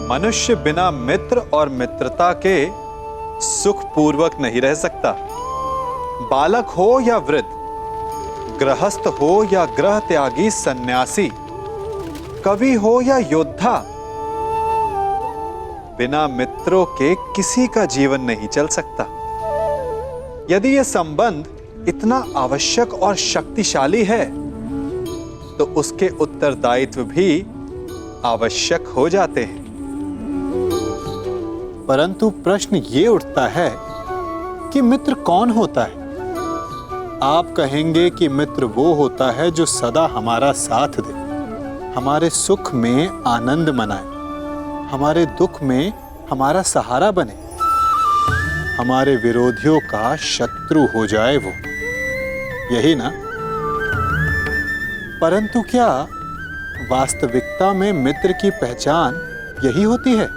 मनुष्य बिना मित्र और मित्रता के सुख पूर्वक नहीं रह सकता। बालक हो या वृद्ध, गृहस्थ हो या ग्रह त्यागी सन्यासी, कवि हो या योद्धा, बिना मित्रों के किसी का जीवन नहीं चल सकता। यदि यह संबंध इतना आवश्यक और शक्तिशाली है तो उसके उत्तरदायित्व भी आवश्यक हो जाते हैं। परंतु प्रश्न ये उठता है कि मित्र कौन होता है? आप कहेंगे कि मित्र वो होता है जो सदा हमारा साथ दे, हमारे सुख में आनंद मनाए, हमारे दुख में हमारा सहारा बने, हमारे विरोधियों का शत्रु हो जाए वो, यही ना? परंतु क्या वास्तविकता में मित्र की पहचान यही होती है?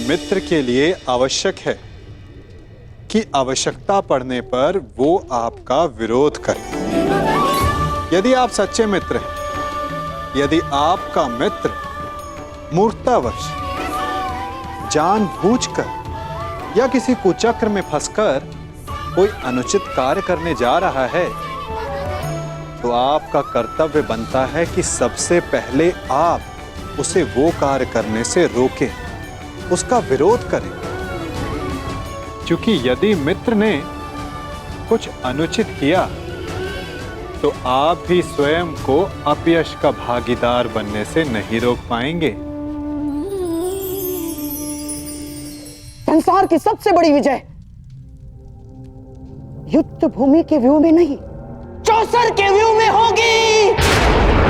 मित्र के लिए आवश्यक है कि आवश्यकता पड़ने पर वो आपका विरोध करे। यदि आप सच्चे मित्र हैं, यदि आपका मित्र मूर्खतावश, जानबूझकर या किसी कुचक्र में फंसकर कोई अनुचित कार्य करने जा रहा है, तो आपका कर्तव्य बनता है कि सबसे पहले आप उसे वो कार्य करने से रोकें, उसका विरोध करें। क्योंकि यदि मित्र ने कुछ अनुचित किया तो आप भी स्वयं को अपयश का भागीदार बनने से नहीं रोक पाएंगे। संसार की सबसे बड़ी विजय युद्ध भूमि के व्यू में नहीं, चौसर के व्यू में होगी।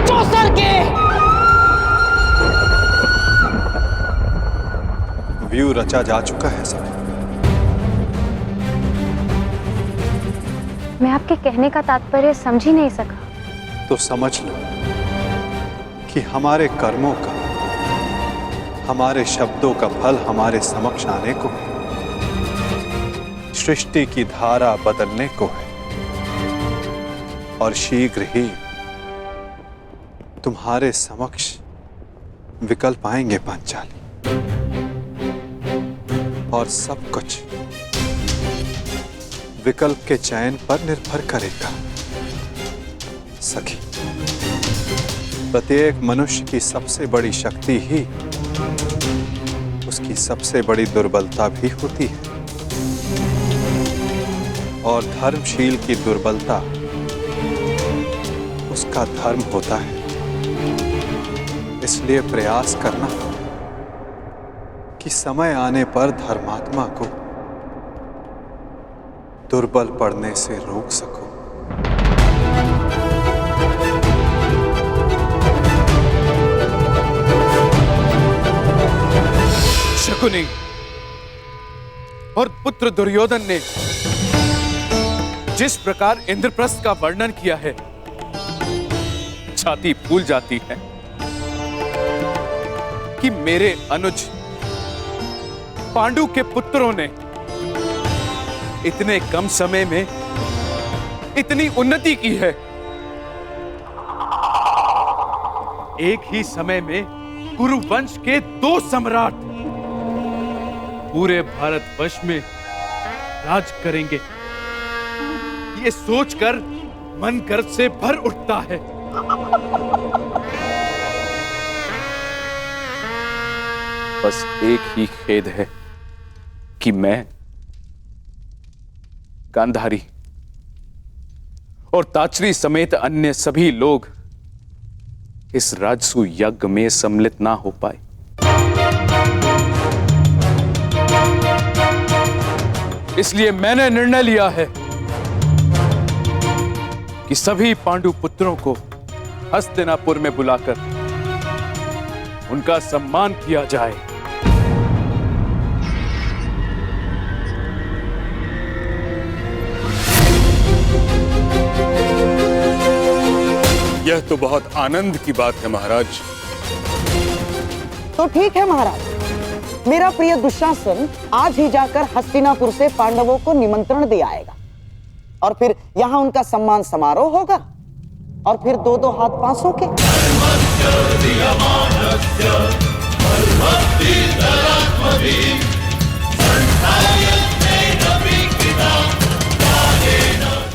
चौसर के व्यू रचा जा चुका है सब। मैं आपके कहने का तात्पर्य समझ ही नहीं सका। तो समझ लो कि हमारे कर्मों का, हमारे शब्दों का फल हमारे समक्ष आने को है, सृष्टि की धारा बदलने को है, और शीघ्र ही तुम्हारे समक्ष विकल्प आएंगे पांचाली, और सब कुछ विकल्प के चयन पर निर्भर करेगा। सखी, प्रत्येक मनुष्य की सबसे बड़ी शक्ति ही उसकी सबसे बड़ी दुर्बलता भी होती है, और धर्मशील की दुर्बलता उसका धर्म होता है। इसलिए प्रयास करना कि समय आने पर धर्मात्मा को दुर्बल पड़ने से रोक सको। शकुनी और पुत्र दुर्योधन ने जिस प्रकार इंद्रप्रस्थ का वर्णन किया है, छाती फूल जाती है कि मेरे अनुज पांडु के पुत्रों ने इतने कम समय में इतनी उन्नति की है। एक ही समय में कुरु वंश के 2 सम्राट पूरे भारतवर्ष में राज करेंगे। ये सोचकर मन गर्व से भर उठता है। बस एक ही खेद है कि मैं, गांधारी और ताचरी समेत अन्य सभी लोग इस राजसू यज्ञ में सम्मिलित ना हो पाए। इसलिए मैंने निर्णय लिया है कि सभी पांडु पुत्रों को हस्तिनापुर में बुलाकर उनका सम्मान किया जाए। यह तो बहुत आनंद की बात है महाराज। तो ठीक है महाराज, मेरा प्रिय दुशासन आज ही जाकर हस्तिनापुर से पांडवों को निमंत्रण दे आएगा, और फिर यहां उनका सम्मान समारोह होगा, और फिर दो दो हाथ पांचों के।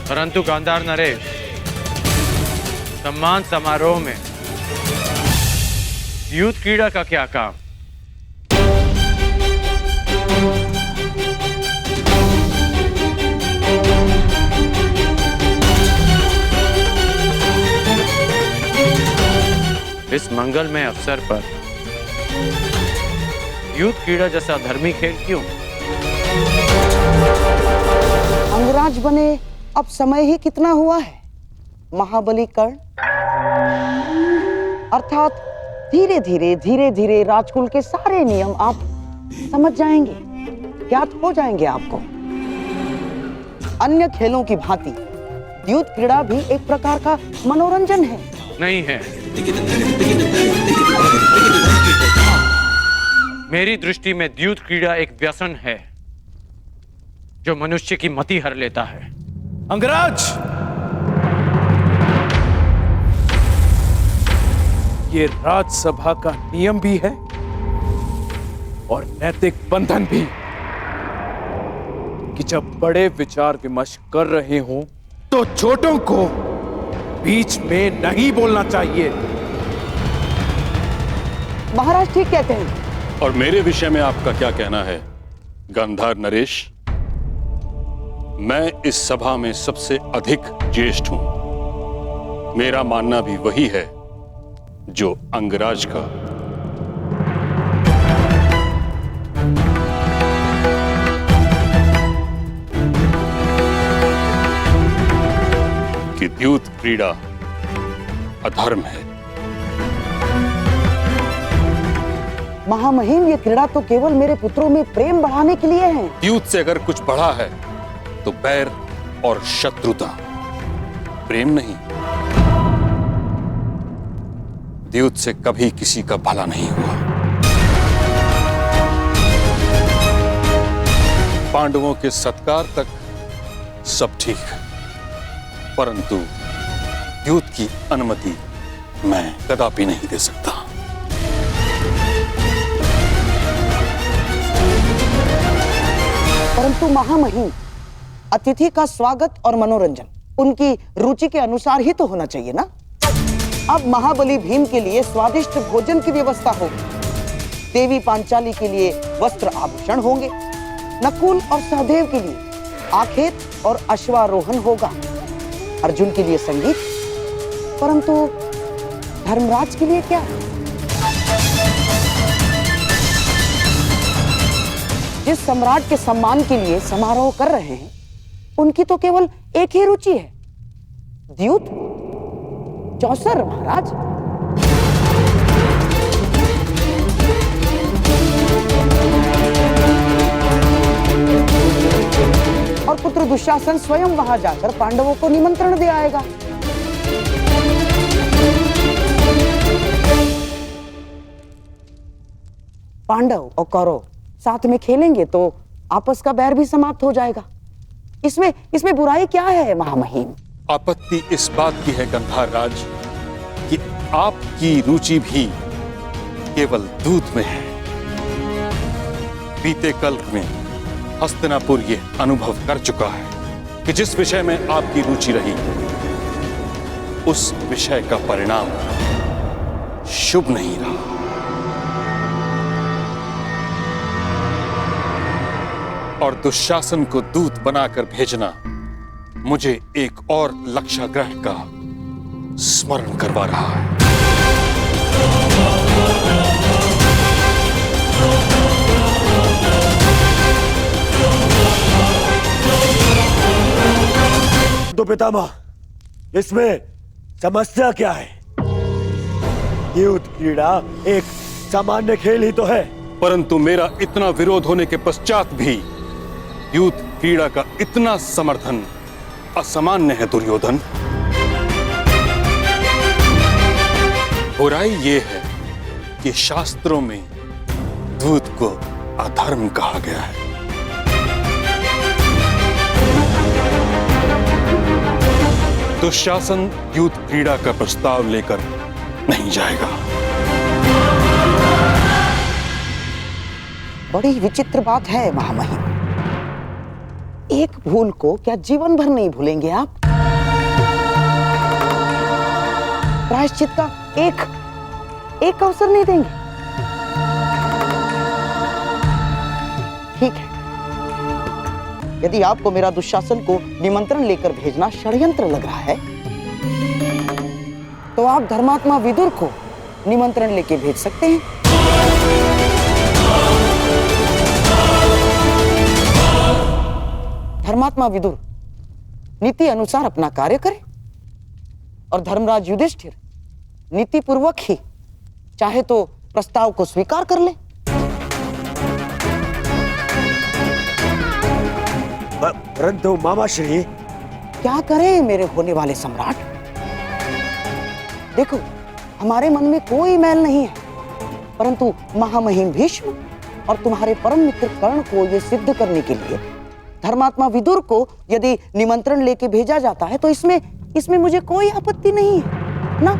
परंतु गांधार नरेश, सम्मान समारोह में युद्ध क्रीड़ा का क्या काम? इस मंगलमय अवसर पर युद्ध क्रीड़ा जैसा धर्मी खेल क्यों? अंगराज बने अब समय ही कितना हुआ है महाबली कर्ण, अर्थात धीरे धीरे राजकुल के सारे नियम आप समझ जाएंगे, ज्ञात हो जाएंगे आपको। अन्य खेलों की भांति युद्ध क्रीड़ा भी एक प्रकार का मनोरंजन है। नहीं है। मेरी दृष्टि में युद्ध क्रीड़ा एक व्यसन है जो मनुष्य की मति हर लेता है। अंगराज, ये राजसभा का नियम भी है और नैतिक बंधन भी कि जब बड़े विचार विमर्श कर रहे हों तो छोटों को बीच में नहीं बोलना चाहिए। महाराज ठीक कहते हैं। और मेरे विषय में आपका क्या कहना है गांधार नरेश? मैं इस सभा में सबसे अधिक ज्येष्ठ हूं। मेरा मानना भी वही है जो अंगराज का। कि युद्ध क्रीड़ा अधर्म है। महामहिम, ये क्रीड़ा तो केवल मेरे पुत्रों में प्रेम बढ़ाने के लिए है। युद्ध से अगर कुछ बढ़ा है तो बैर और शत्रुता, प्रेम नहीं। युद्ध से कभी किसी का भला नहीं हुआ। पांडवों के सत्कार तक सब ठीक है, परंतु युद्ध की अनुमति मैं कदापि नहीं दे सकता। परंतु महामहिम, अतिथि का स्वागत और मनोरंजन उनकी रुचि के अनुसार ही तो होना चाहिए ना। अब महाबली भीम के लिए स्वादिष्ट भोजन की व्यवस्था होगी, देवी पांचाली के लिए वस्त्र आभूषण होंगे, नकुल और सहदेव के लिए आखेट और अश्वारोहण होगा, अर्जुन के लिए संगीत, परंतु धर्मराज के लिए क्या? जिस सम्राट के सम्मान के लिए समारोह कर रहे हैं उनकी तो केवल एक ही रुचि है, द्यूत, चौसर महाराज। और पुत्र दुशासन स्वयं वहां जाकर पांडवों को निमंत्रण दे आएगा। पांडव और कौरव साथ में खेलेंगे तो आपस का बैर भी समाप्त हो जाएगा। इसमें बुराई क्या है महामहिम? आपत्ति इस बात की है गंधार राज कि आपकी रुचि भी केवल दूध में है। बीते कल में हस्तिनापुर ये अनुभव कर चुका है कि जिस विषय में आपकी रुचि रही उस विषय का परिणाम शुभ नहीं रहा। और दुशासन को दूत बनाकर भेजना मुझे एक और लक्ष्याग्रह का स्मरण करवा रहा है। तो पितामह, इसमें समस्या क्या है? युद्ध क्रीड़ा एक सामान्य खेल ही तो है। परंतु मेरा इतना विरोध होने के पश्चात भी युद्ध क्रीड़ा का इतना समर्थन असामान्य है दुर्योधन। बुराई ये है कि शास्त्रों में दूत को अधर्म कहा गया है। दुशासन युद्ध क्रीड़ा का प्रस्ताव लेकर नहीं जाएगा। बड़ी विचित्र बात है महामहिम। एक भूल को क्या जीवन भर नहीं भूलेंगे आप? प्रायश्चित का एक अवसर नहीं देंगे? ठीक है, यदि आपको मेरा दुशासन को निमंत्रण लेकर भेजना षड्यंत्र लग रहा है, तो आप धर्मात्मा विदुर को निमंत्रण लेके भेज सकते हैं। धर्मात्मा विदुर नीति अनुसार अपना कार्य करे और धर्मराज युधिष्ठिर नीति पूर्वक ही चाहे तो प्रस्ताव को स्वीकार कर ले। परंतु मामा श्री, क्या करें मेरे होने वाले सम्राट? देखो, हमारे मन में कोई मैल नहीं है, परंतु महामहिम भीष्म और तुम्हारे परम मित्र कर्ण को यह सिद्ध करने के लिए धर्मात्मा विदुर को यदि निमंत्रण लेके भेजा जाता है तो इसमें मुझे कोई आपत्ति नहीं है ना।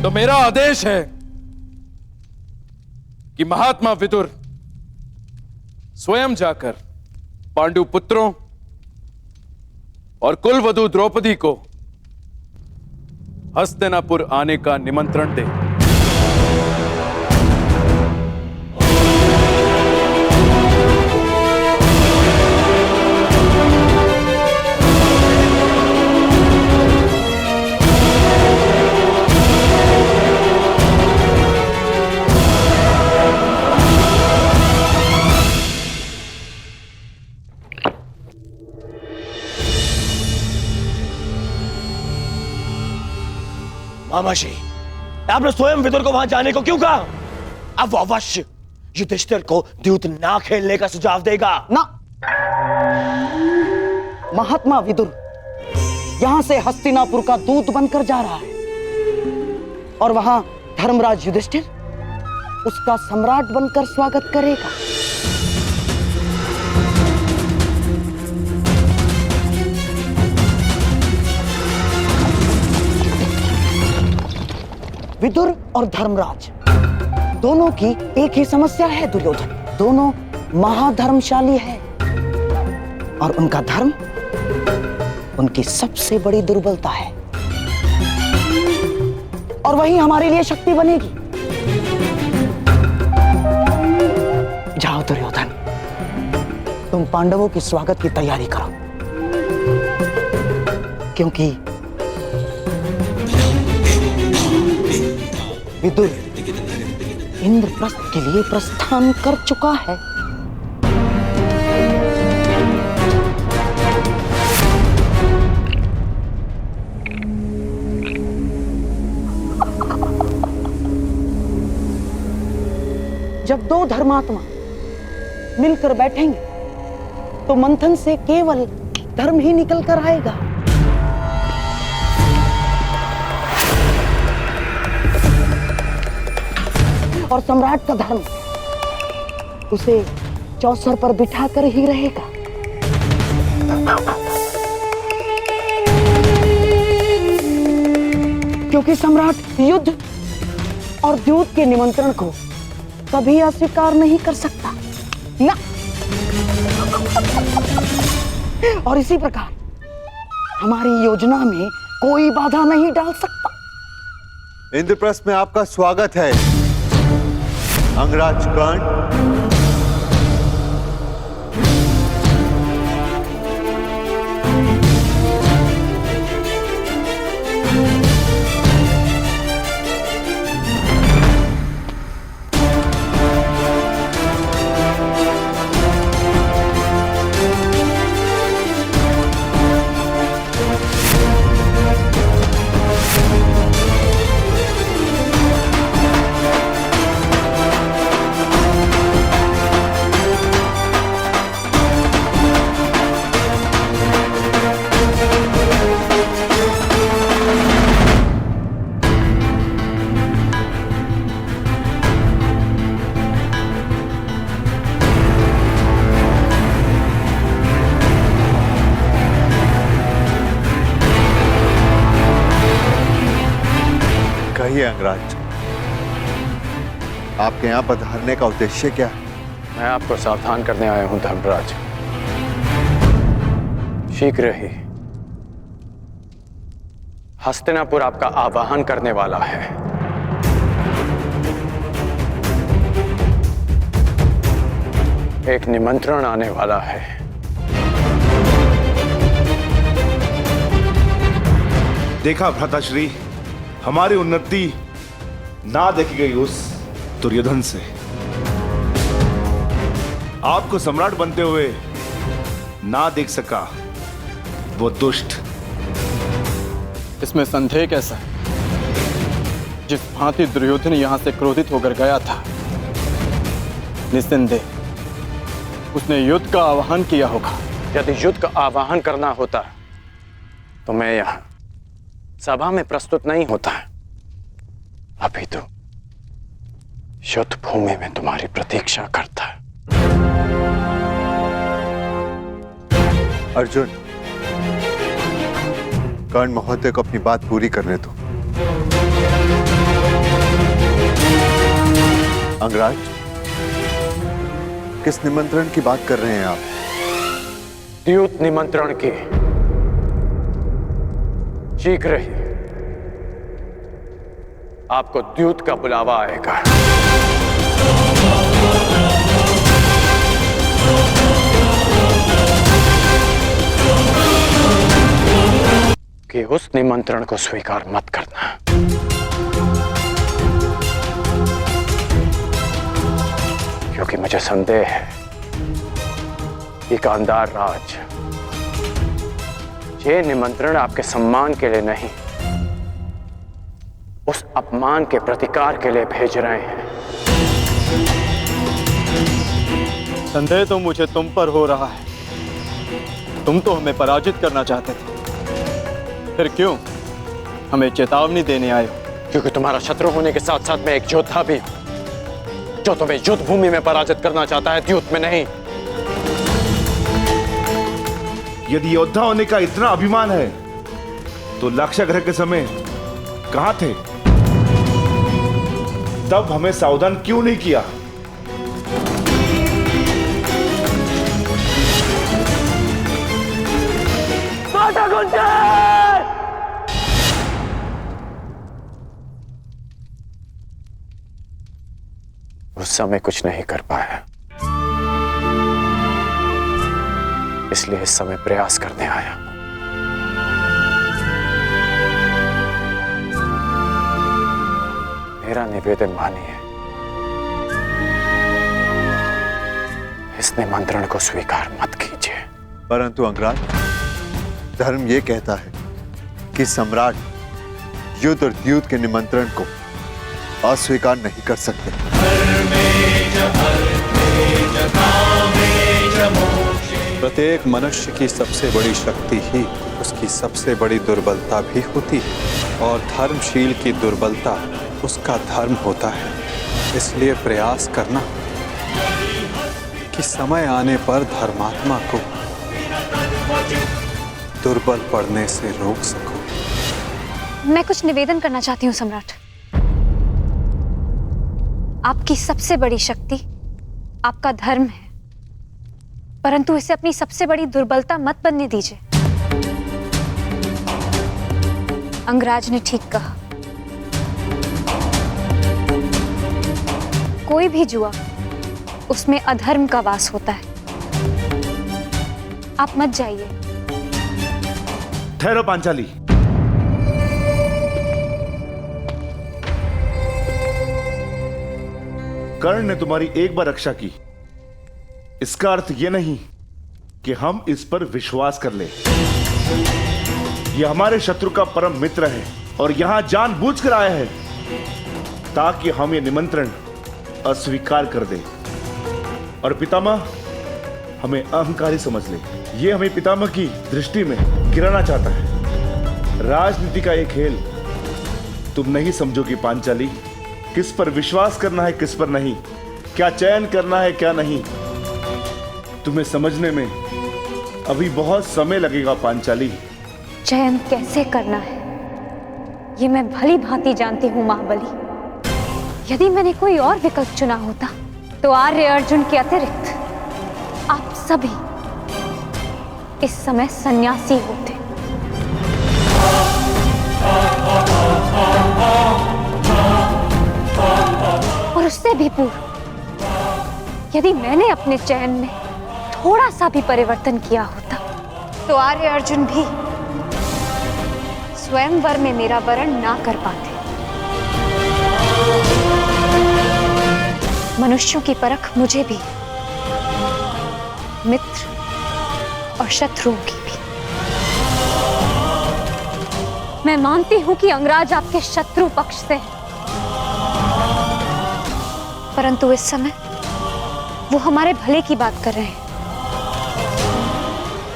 तो मेरा आदेश है कि महात्मा विदुर स्वयं जाकर पांडु पुत्रों और कुलवधू द्रौपदी को हस्तिनापुर आने का निमंत्रण दे। मामाश्री, आपने स्वयं विदुर को वहां जाने को क्यों कहा? अब वो अवश्य युधिष्ठिर को द्यूत ना खेलने का सुझाव देगा ना। महात्मा विदुर यहां से हस्तिनापुर का दूत बनकर जा रहा है और वहां धर्मराज युधिष्ठिर उसका सम्राट बनकर स्वागत करेगा। विदुर और धर्मराज दोनों की एक ही समस्या है दुर्योधन। दोनों महाधर्मशाली हैं और उनका धर्म उनकी सबसे बड़ी दुर्बलता है और वही हमारे लिए शक्ति बनेगी। जाओ दुर्योधन, तुम पांडवों के स्वागत की तैयारी करो, क्योंकि विदुर इंद्रप्रस्थ के लिए प्रस्थान कर चुका है। जब दो धर्मात्मा मिलकर बैठेंगे तो मंथन से केवल धर्म ही निकल कर आएगा। और सम्राट का धर्म उसे चौसर पर बिठाकर ही रहेगा। क्योंकि सम्राट युद्ध और द्यूत के निमंत्रण को कभी अस्वीकार नहीं कर सकता ना। और इसी प्रकार हमारी योजना में कोई बाधा नहीं डाल सकता। इंद्रप्रस्थ में आपका स्वागत है अंगराज कर्ण। अंगराज, आपके यहाँ पधारने का उद्देश्य क्या है? मैं आपको सावधान करने आया हूं धर्मराज। शीघ्र ही हस्तिनापुर आपका आवाहन करने वाला है। एक निमंत्रण आने वाला है। देखा भ्राताश्री, हमारी उन्नति ना देखी गई उस दुर्योधन से। आपको सम्राट बनते हुए ना देख सका वो दुष्ट। इसमें संदेह कैसा है? जिस भांति दुर्योधन यहां से क्रोधित होकर गया था, निस्संदेह उसने युद्ध का आह्वान किया होगा। यदि युद्ध का आह्वान करना होता तो मैं यहां सभा में प्रस्तुत नहीं होता। अभी तो युद्ध भूमि में तुम्हारी प्रतीक्षा करता है। अर्जुन, कर्ण महोदय को अपनी बात पूरी करने दो। अंगराज, किस निमंत्रण की बात कर रहे हैं आप? द्यूत निमंत्रण की। शीघ्र ही आपको द्यूत का बुलावा आएगा। कि उस निमंत्रण को स्वीकार मत करना। क्योंकि मुझे संदेह है कि गांधार राज ये निमंत्रण आपके सम्मान के लिए नहीं, उस अपमान के प्रतिकार के लिए भेज रहे हैं। संदेह तो मुझे तुम पर हो रहा है। तुम तो हमें पराजित करना चाहते थे, फिर क्यों हमें चेतावनी देने आए हो? क्योंकि तुम्हारा शत्रु होने के साथ साथ मैं एक योद्धा भी हूं, जो तुम्हें युद्ध भूमि में पराजित करना चाहता है, द्यूत में नहीं। यदि योद्धा होने का इतना अभिमान है तो लाक्षागृह के समय कहां थे? तब हमें सावधान क्यों नहीं किया? उस समय कुछ नहीं कर पाया, इसलिए इस समय प्रयास करने आया। मेरा निवेदन मानिए, इस निमंत्रण को स्वीकार मत कीजिए। परंतु अंगराज, धर्म ये कहता है कि सम्राट युद्ध और द्यूत के निमंत्रण को अस्वीकार नहीं कर सकते। प्रत्येक मनुष्य की सबसे बड़ी शक्ति ही उसकी सबसे बड़ी दुर्बलता भी होती है, और धर्मशील की दुर्बलता उसका धर्म होता है। इसलिए प्रयास करना कि समय आने पर धर्मात्मा को दुर्बल पड़ने से रोक सको। मैं कुछ निवेदन करना चाहती हूँ सम्राट। आपकी सबसे बड़ी शक्ति आपका धर्म है, परंतु इसे अपनी सबसे बड़ी दुर्बलता मत बनने दीजिए। अंगराज ने ठीक कहा, कोई भी जुआ उसमें अधर्म का वास होता है। आप मत जाइए। ठहरो पांचाली। कर्ण ने तुम्हारी एक बार रक्षा की, इसका अर्थ यह नहीं कि हम इस पर विश्वास कर ले। यह हमारे शत्रु का परम मित्र है और यहां जानबूझकर आया है ताकि हम ये निमंत्रण अस्वीकार कर दे और पितामह हमें अहंकारी समझ ले। यह हमें पितामह की दृष्टि में गिराना चाहता है। राजनीति का एक खेल तुम नहीं समझोगी पांचाली। किस पर विश्वास करना है, किस पर नहीं, क्या चयन करना है, क्या नहीं, तुम्हें समझने में अभी बहुत समय लगेगा पांचाली। चयन कैसे करना है ये मैं भली भांति जानती हूँ महाबली। यदि मैंने कोई और विकल्प चुना होता तो आर्य अर्जुन के अतिरिक्त आप सभी इस समय सन्यासी होते। और उससे भी पूर्व यदि मैंने अपने चयन में थोड़ा सा भी परिवर्तन किया होता तो आर्य अर्जुन भी स्वयंवर में मेरा वरण ना कर पाते। मनुष्यों की परख मुझे भी, मित्र और शत्रुओं की भी। मैं मानती हूं कि अंगराज आपके शत्रु पक्ष से है, परंतु इस समय वो हमारे भले की बात कर रहे हैं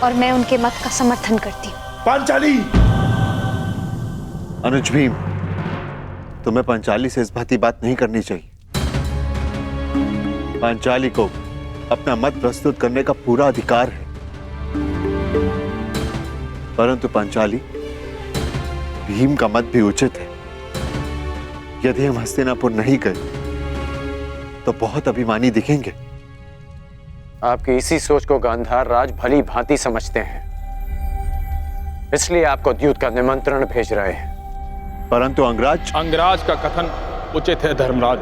और मैं उनके मत का समर्थन करती हूँ। पांचाली! अनुज भीम, तुम्हें पांचाली से इस भांति बात नहीं करनी चाहिए। पांचाली को अपना मत प्रस्तुत करने का पूरा अधिकार है, परंतु पांचाली, भीम का मत भी उचित है। यदि हम हस्तिनापुर नहीं गए तो बहुत अभिमानी दिखेंगे। आपकी इसी सोच को गांधार राज भली भांति समझते हैं, इसलिए आपको द्यूत का निमंत्रण भेज रहे हैं। परंतु अंगराज का कथन उचित है धर्मराज।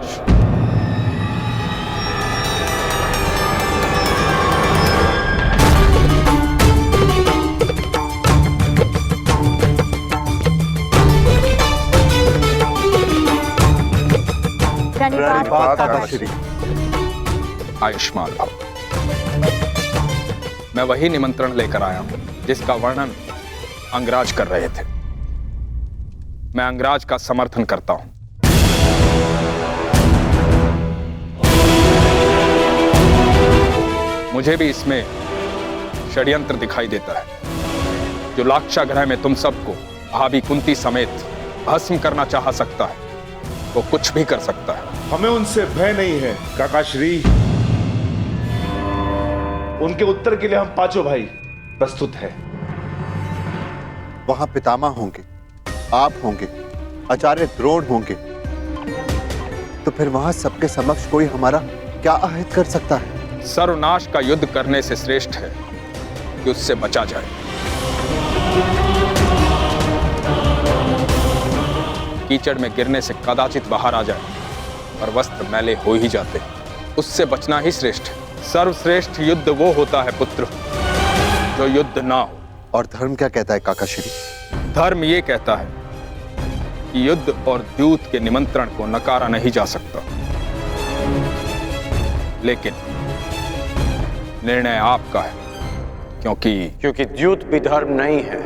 आयुष्मान भव। मैं वही निमंत्रण लेकर आया हूं जिसका वर्णन अंगराज कर रहे थे। मैं अंगराज का समर्थन करता हूं। मुझे भी इसमें षड्यंत्र दिखाई देता है। जो लाक्षागृह में तुम सबको भाभी कुंती समेत भस्म करना चाह सकता है, वो कुछ भी कर सकता है। हमें उनसे भय नहीं है काकाश्री। उनके उत्तर के लिए हम पांचों भाई प्रस्तुत हैं। वहां पितामह होंगे, आप होंगे, आचार्य द्रोण होंगे, तो फिर वहां सबके समक्ष कोई हमारा क्या अहित कर सकता है? सर्वनाश का युद्ध करने से श्रेष्ठ है कि उससे बचा जाए। कीचड़ में गिरने से कदाचित बाहर आ जाए और वस्त्र मैले हो ही जाते, उससे बचना ही श्रेष्ठ है। सर्वश्रेष्ठ युद्ध वो होता है पुत्र जो युद्ध ना हो। और धर्म क्या कहता है काकाश्री? धर्म ये कहता है कि युद्ध और द्यूत के निमंत्रण को नकारा नहीं जा सकता, लेकिन निर्णय आपका है, क्योंकि द्यूत भी धर्म नहीं है।